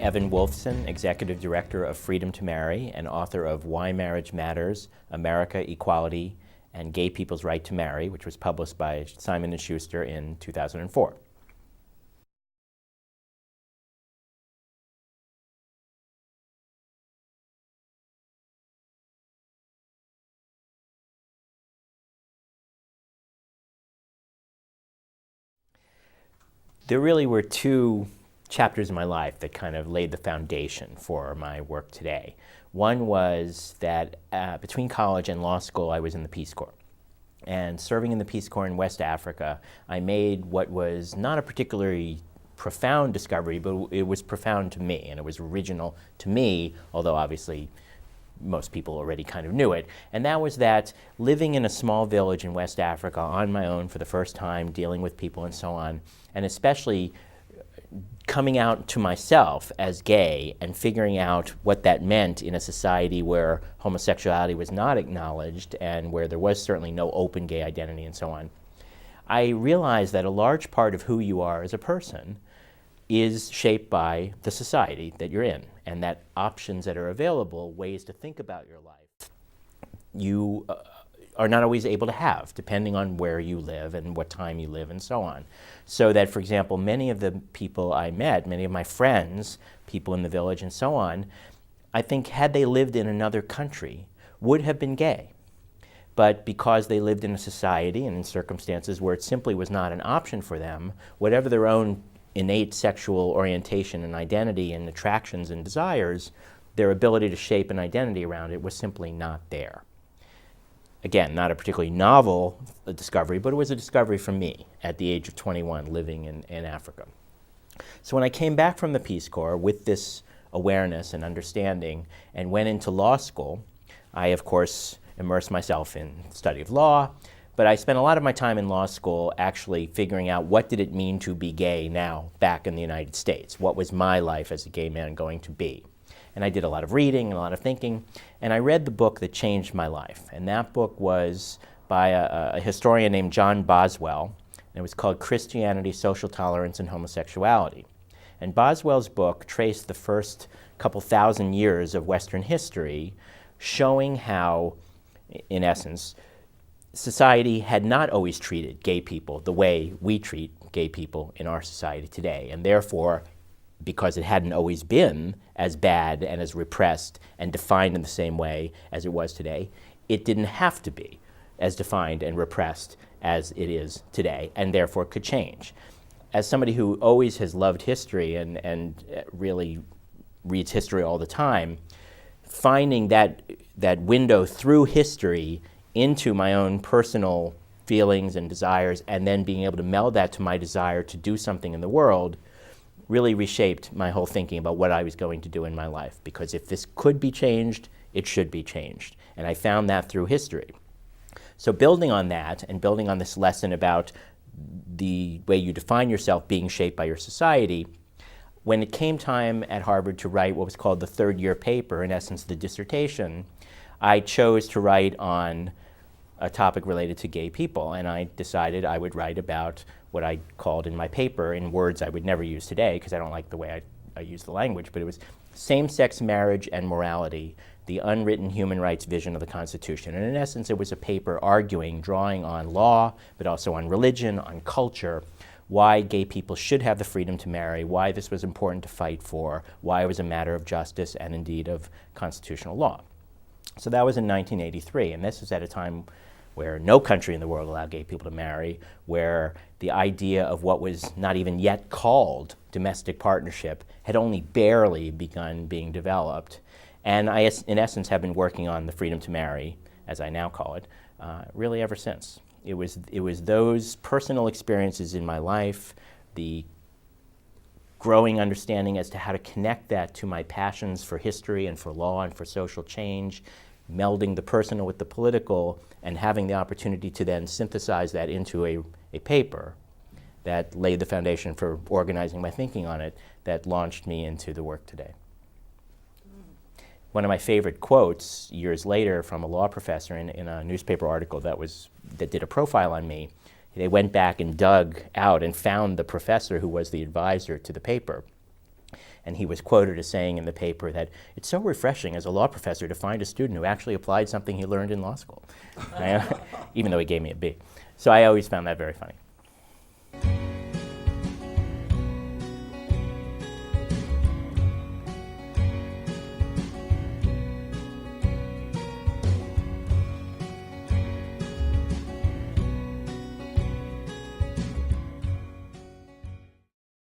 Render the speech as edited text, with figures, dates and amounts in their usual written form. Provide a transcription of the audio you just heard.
Evan Wolfson, Executive Director of Freedom to Marry and author of Why Marriage Matters, America, Equality, and Gay People's Right to Marry, which was published by Simon & Schuster in 2004. There really were two chapters in my life that kind of laid the foundation for my work today. One was that between college and law school, I was in the Peace Corps. And serving in the Peace Corps in West Africa, I made what was not a particularly profound discovery, but it was profound to me, and it was original to me, although obviously most people already kind of knew it. And that was that living in a small village in West Africa on my own for the first time, dealing with people and so on, and especially coming out to myself as gay and figuring out what that meant in a society where homosexuality was not acknowledged and where there was certainly no open gay identity and so on, I realized that a large part of who you are as a person is shaped by the society that you're in, and that options that are available, ways to think about your life, you are not always able to have, depending on where you live and what time you live and so on. So that, for example, many of the people I met, many of my friends, people in the village and so on, I think had they lived in another country, would have been gay. But because they lived in a society and in circumstances where it simply was not an option for them, whatever their own innate sexual orientation and identity and attractions and desires, their ability to shape an identity around it was simply not there. Again, not a particularly novel discovery, but it was a discovery for me at the age of 21 living in Africa. So when I came back from the Peace Corps with this awareness and understanding and went into law school, I, of course, immersed myself in the study of law, but I spent a lot of my time in law school actually figuring out what did it mean to be gay now back in the United States. What was my life as a gay man going to be? And I did a lot of reading and a lot of thinking, and I read the book that changed my life. And that book was by a historian named John Boswell, and it was called Christianity, Social Tolerance, and Homosexuality. And Boswell's book traced the first couple thousand years of Western history, showing how, in essence, society had not always treated gay people the way we treat gay people in our society today. And therefore, because it hadn't always been as bad and as repressed and defined in the same way as it was today, it didn't have to be as defined and repressed as it is today, and therefore could change. As somebody who always has loved history and really reads history all the time, finding that window through history into my own personal feelings and desires, and then being able to meld that to my desire to do something in the world, really reshaped my whole thinking about what I was going to do in my life. Because if this could be changed, it should be changed. And I found that through history. So building on that, and building on this lesson about the way you define yourself being shaped by your society, when it came time at Harvard to write what was called the third-year paper, in essence the dissertation, I chose to write on a topic related to gay people, and I decided I would write about what I called in my paper, in words I would never use today because I don't like the way I use the language, but it was same-sex marriage and morality, the unwritten human rights vision of the Constitution. And in essence, it was a paper arguing, drawing on law, but also on religion, on culture, why gay people should have the freedom to marry, why this was important to fight for, why it was a matter of justice and indeed of constitutional law. So that was in 1983, and this was at a time where no country in the world allowed gay people to marry, where the idea of what was not even yet called domestic partnership had only barely begun being developed. And I, in essence, have been working on the freedom to marry, as I now call it, really ever since. It was those personal experiences in my life, the growing understanding as to how to connect that to my passions for history and for law and for social change, melding the personal with the political, and having the opportunity to then synthesize that into a paper that laid the foundation for organizing my thinking on it, that launched me into the work today. One of my favorite quotes years later from a law professor in a newspaper article that did a profile on me, they went back and dug out and found the professor who was the advisor to the paper. And he was quoted as saying in the paper that it's so refreshing as a law professor to find a student who actually applied something he learned in law school, even though he gave me a B. So I always found that very funny.